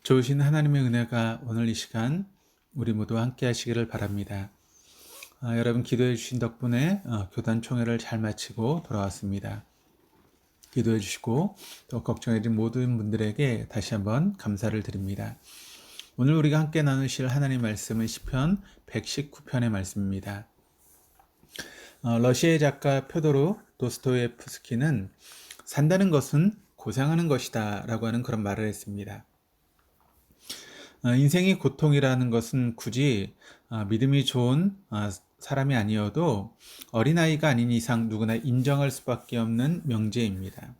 좋으신 하나님의 은혜가 오늘 이 시간 우리 모두 함께 하시기를 바랍니다. 여러분 기도해 주신 덕분에 교단 총회를 잘 마치고 돌아왔습니다. 기도해 주시고 또 걱정해 주신 모든 분들에게 다시 한번 감사를 드립니다. 오늘 우리가 함께 나누실 하나님 말씀은 시편 119편의 말씀입니다. 러시아의 작가 표도르 도스토예프스키는 산다는 것은 고생하는 것이다 라고 하는 그런 말을 했습니다. 인생이 고통이라는 것은 굳이 믿음이 좋은 사람이 아니어도 어린아이가 아닌 이상 누구나 인정할 수밖에 없는 명제입니다.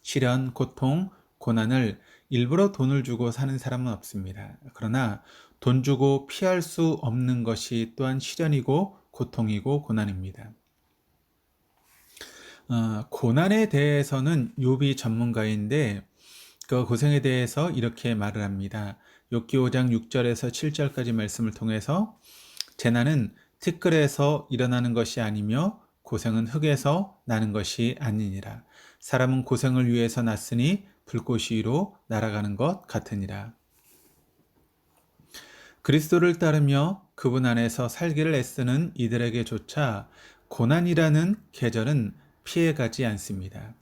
시련, 고통, 고난을 일부러 돈을 주고 사는 사람은 없습니다. 그러나 돈 주고 피할 수 없는 것이 또한 시련이고 고통이고 고난입니다. 고난에 대해서는 욥이 전문가인데 그 고생에 대해서 이렇게 말을 합니다. 욥기 5장 6절에서 7절까지 말씀을 통해서 재난은 티끌에서 일어나는 것이 아니며 고생은 흙에서 나는 것이 아니니라. 사람은 고생을 위해서 났으니 불꽃 위로 날아가는 것 같으니라. 그리스도를 따르며 그분 안에서 살기를 애쓰는 이들에게조차 고난이라는 계절은 피해가지 않습니다.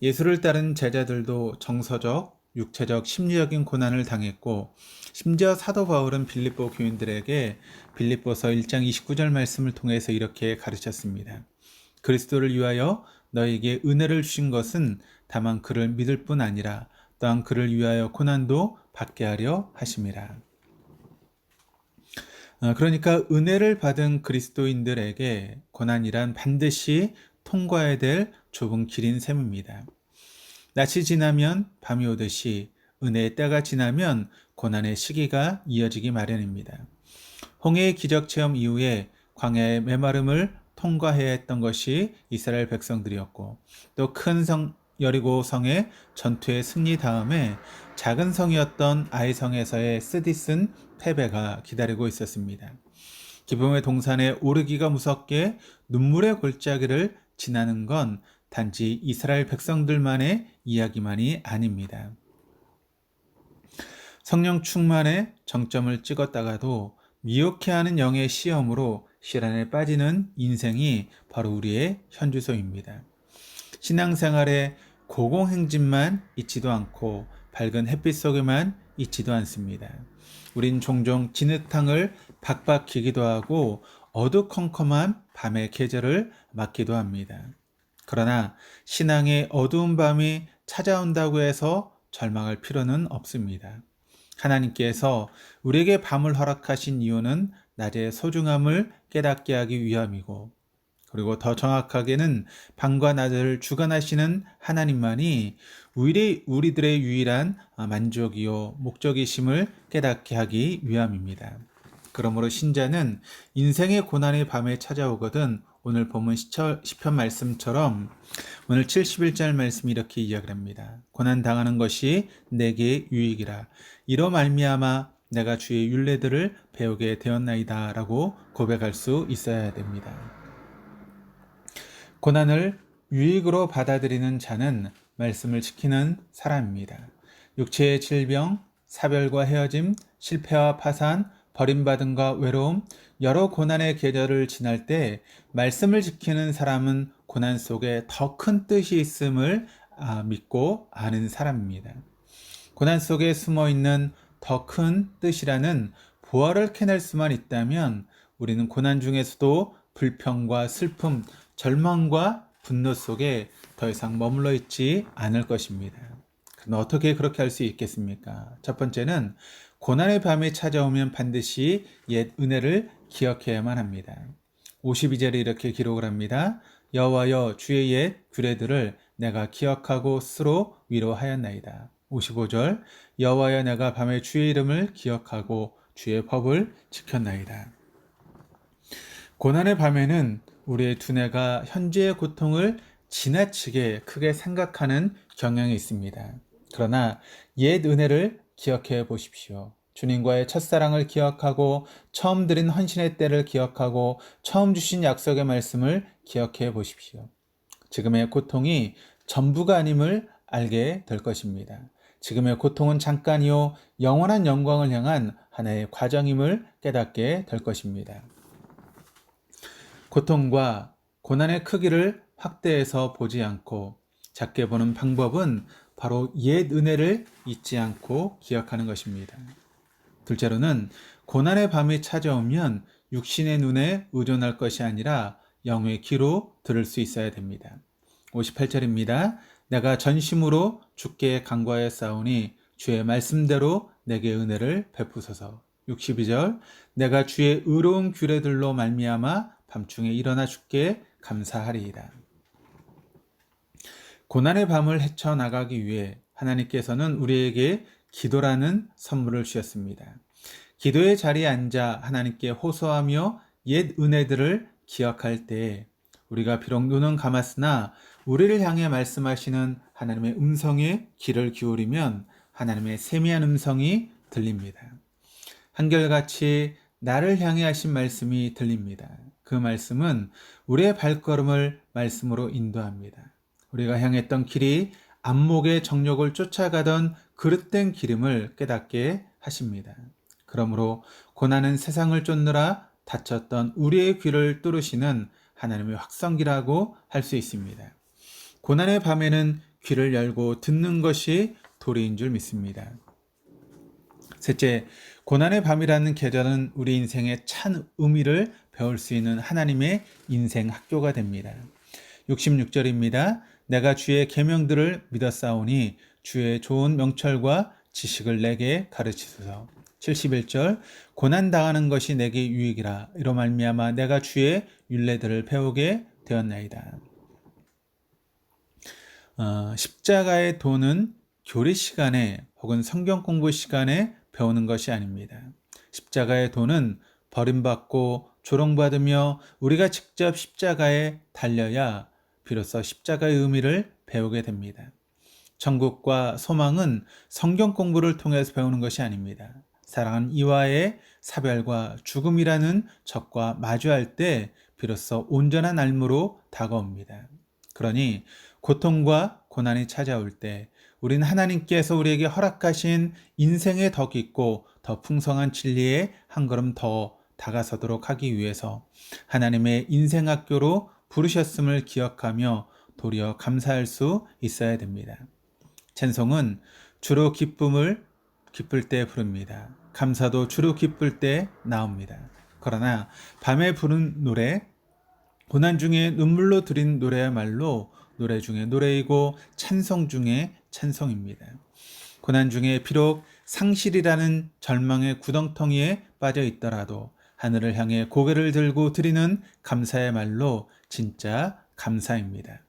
예수를 따른 제자들도 정서적, 육체적, 심리적인 고난을 당했고 심지어 사도 바울은 빌립보 교인들에게 빌립보서 1장 29절 말씀을 통해서 이렇게 가르쳤습니다. 그리스도를 위하여 너에게 은혜를 주신 것은 다만 그를 믿을 뿐 아니라 또한 그를 위하여 고난도 받게 하려 하심이라. 그러니까 은혜를 받은 그리스도인들에게 고난이란 반드시 통과해야 될 좁은 길인 셈입니다. 낮이 지나면 밤이 오듯이 은혜의 때가 지나면 고난의 시기가 이어지기 마련입니다. 홍해의 기적 체험 이후에 광야의 메마름을 통과해야 했던 것이 이스라엘 백성들이었고 또 큰 성 여리고 성의 전투의 승리 다음에 작은 성이었던 아이성에서의 쓰디쓴 패배가 기다리고 있었습니다. 기쁨의 동산에 오르기가 무섭게 눈물의 골짜기를 지나는 건 단지 이스라엘 백성들만의 이야기만이 아닙니다. 성령 충만의 정점을 찍었다가도 미혹해하는 영의 시험으로 시련에 빠지는 인생이 바로 우리의 현주소입니다. 신앙생활에 고공행진만 있지도 않고 밝은 햇빛 속에만 있지도 않습니다. 우린 종종 진흙탕을 박박히기도 하고 어두컴컴한 밤의 계절을 맞기도 합니다. 그러나 신앙의 어두운 밤이 찾아온다고 해서 절망할 필요는 없습니다. 하나님께서 우리에게 밤을 허락하신 이유는 낮의 소중함을 깨닫게 하기 위함이고 그리고 더 정확하게는 밤과 낮을 주관하시는 하나님만이 우리들의 유일한 만족이요 목적이심을 깨닫게 하기 위함입니다. 그러므로 신자는 인생의 고난의 밤에 찾아오거든 오늘 본문 시편 말씀처럼 오늘 71절 말씀이 이렇게 이야기를 합니다. 고난 당하는 것이 내게 유익이라 이로 말미암아 내가 주의 율례들을 배우게 되었나이다 라고 고백할 수 있어야 됩니다. 고난을 유익으로 받아들이는 자는 말씀을 지키는 사람입니다. 육체의 질병, 사별과 헤어짐, 실패와 파산, 버림받음과 외로움, 여러 고난의 계절을 지날 때 말씀을 지키는 사람은 고난 속에 더 큰 뜻이 있음을 믿고 아는 사람입니다. 고난 속에 숨어있는 더 큰 뜻이라는 보화를 캐낼 수만 있다면 우리는 고난 중에서도 불평과 슬픔, 절망과 분노 속에 더 이상 머물러 있지 않을 것입니다. 그럼 어떻게 그렇게 할 수 있겠습니까? 첫 번째는 고난의 밤이 찾아오면 반드시 옛 은혜를 기억해야만 합니다. 52절에 이렇게 기록을 합니다. 여호와여 주의 옛 규례들을 내가 기억하고 스스로 위로하였나이다. 55절 여호와여 내가 밤에 주의 이름을 기억하고 주의 법을 지켰나이다. 고난의 밤에는 우리의 두뇌가 현재의 고통을 지나치게 크게 생각하는 경향이 있습니다. 그러나 옛 은혜를 기억해 보십시오. 주님과의 첫사랑을 기억하고 처음 드린 헌신의 때를 기억하고 처음 주신 약속의 말씀을 기억해 보십시오. 지금의 고통이 전부가 아님을 알게 될 것입니다. 지금의 고통은 잠깐이요 영원한 영광을 향한 하나의 과정임을 깨닫게 될 것입니다. 고통과 고난의 크기를 확대해서 보지 않고 작게 보는 방법은 바로 옛 은혜를 잊지 않고 기억하는 것입니다. 둘째로는 고난의 밤이 찾아오면 육신의 눈에 의존할 것이 아니라 영의 귀로 들을 수 있어야 됩니다. 58절입니다. 내가 전심으로 주께 간구하였사오니 주의 말씀대로 내게 은혜를 베푸소서. 62절 내가 주의 의로운 규례들로 말미암아 밤중에 일어나 주께 감사하리이다. 고난의 밤을 헤쳐나가기 위해 하나님께서는 우리에게 기도라는 선물을 주셨습니다. 기도의 자리에 앉아 하나님께 호소하며 옛 은혜들을 기억할 때 우리가 비록 눈은 감았으나 우리를 향해 말씀하시는 하나님의 음성에 귀를 기울이면 하나님의 세미한 음성이 들립니다. 한결같이 나를 향해 하신 말씀이 들립니다. 그 말씀은 우리의 발걸음을 말씀으로 인도합니다. 우리가 향했던 길이 안목의 정욕을 쫓아가던 그릇된 기름을 깨닫게 하십니다. 그러므로 고난은 세상을 쫓느라 닫혔던 우리의 귀를 뚫으시는 하나님의 확성기라고 할 수 있습니다. 고난의 밤에는 귀를 열고 듣는 것이 도리인 줄 믿습니다. 셋째, 고난의 밤이라는 계절은 우리 인생의 참 의미를 배울 수 있는 하나님의 인생 학교가 됩니다. 66절입니다. 내가 주의 계명들을 믿었사오니 주의 좋은 명철과 지식을 내게 가르치소서. 71절 고난당하는 것이 내게 유익이라 이로 말미암아 내가 주의 율례들을 배우게 되었나이다. 십자가의 도는 교리 시간에 혹은 성경 공부 시간에 배우는 것이 아닙니다. 십자가의 도는 버림받고 조롱받으며 우리가 직접 십자가에 달려야 비로소 십자가의 의미를 배우게 됩니다. 천국과 소망은 성경 공부를 통해서 배우는 것이 아닙니다. 사랑하는 이와의 사별과 죽음이라는 적과 마주할 때 비로소 온전한 삶으로 다가옵니다. 그러니 고통과 고난이 찾아올 때 우리는 하나님께서 우리에게 허락하신 인생의 더 깊고 더 풍성한 진리에 한 걸음 더 다가서도록 하기 위해서 하나님의 인생학교로 부르셨음을 기억하며 도리어 감사할 수 있어야 됩니다. 찬송은 주로 기쁠 때 부릅니다. 감사도 주로 기쁠 때 나옵니다. 그러나 밤에 부른 노래, 고난 중에 눈물로 드린 노래야말로 노래 중에 노래이고 찬송 중에 찬송입니다. 고난 중에 비록 상실이라는 절망의 구덩텅이에 빠져 있더라도 하늘을 향해 고개를 들고 드리는 감사의 말로 진짜 감사입니다.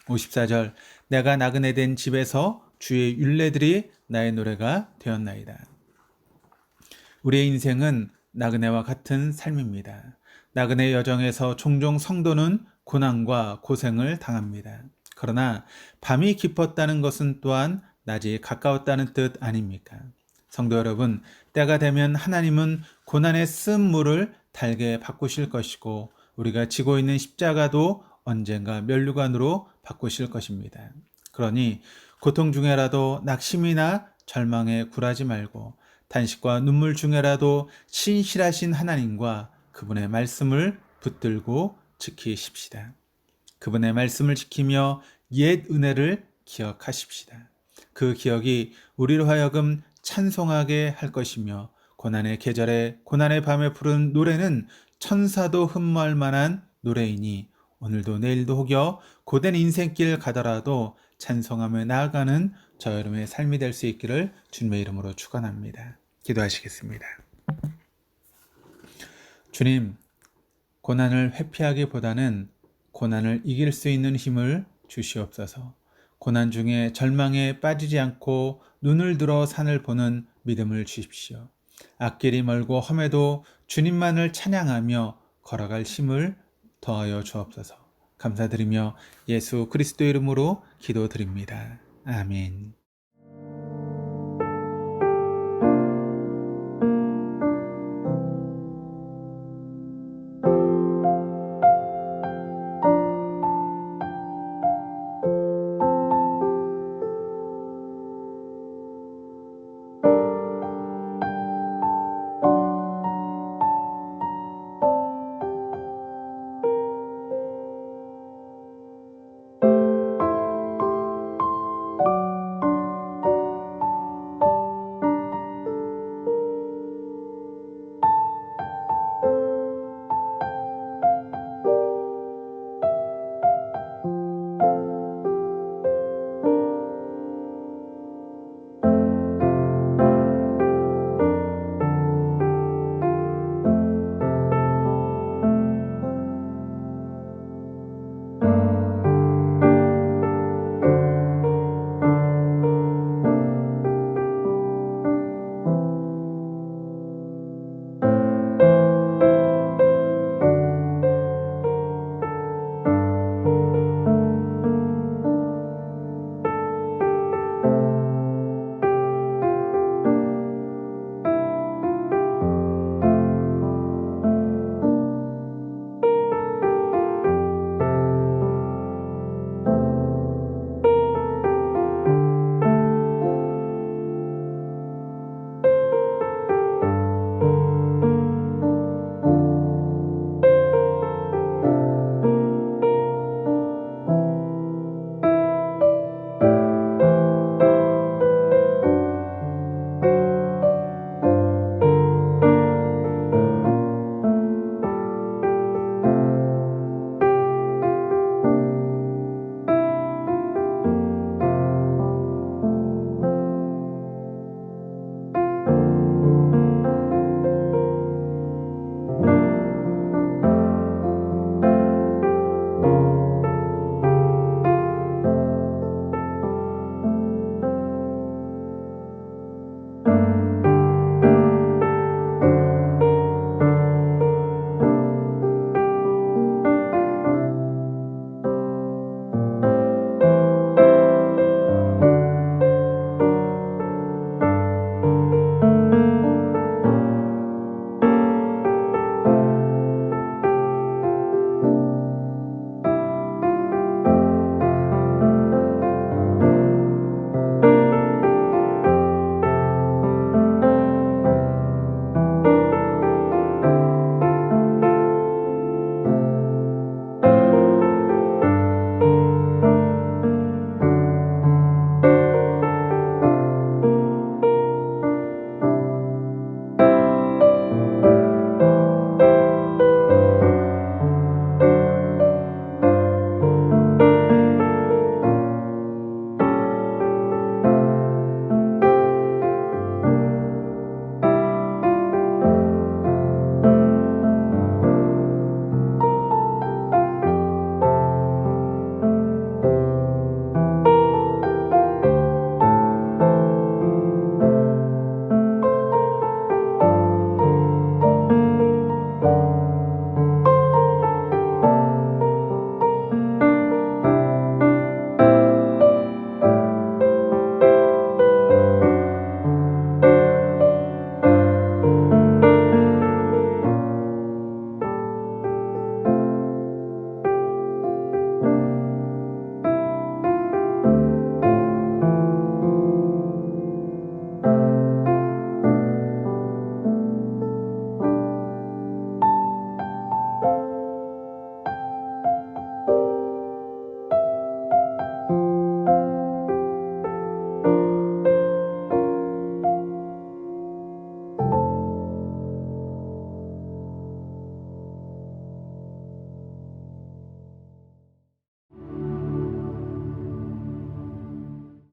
54절 내가 나그네 된 집에서 주의 율례들이 나의 노래가 되었나이다. 우리의 인생은 나그네와 같은 삶입니다. 나그네 여정에서 종종 성도는 고난과 고생을 당합니다. 그러나 밤이 깊었다는 것은 또한 낮이 가까웠다는 뜻 아닙니까? 성도 여러분, 때가 되면 하나님은 고난의 쓴 물을 달게 바꾸실 것이고 우리가 지고 있는 십자가도 언젠가 면류관으로 바꾸실 것입니다. 그러니 고통 중에라도 낙심이나 절망에 굴하지 말고 탄식과 눈물 중에라도 신실하신 하나님과 그분의 말씀을 붙들고 지키십시다. 그분의 말씀을 지키며 옛 은혜를 기억하십시다. 그 기억이 우리로 하여금 찬송하게 할 것이며 고난의 계절에 고난의 밤에 부른 노래는 천사도 흠모할 만한 노래이니 오늘도 내일도 혹여 고된 인생길 가더라도 찬송하며 나아가는 저 여러분의 삶이 될 수 있기를 주님의 이름으로 축원합니다. 기도하시겠습니다. 주님, 고난을 회피하기보다는 고난을 이길 수 있는 힘을 주시옵소서. 고난 중에 절망에 빠지지 않고 눈을 들어 산을 보는 믿음을 주십시오. 앞길이 멀고 험해도 주님만을 찬양하며 걸어갈 힘을 더하여 주옵소서. 감사드리며 예수 그리스도 이름으로 기도드립니다. 아멘.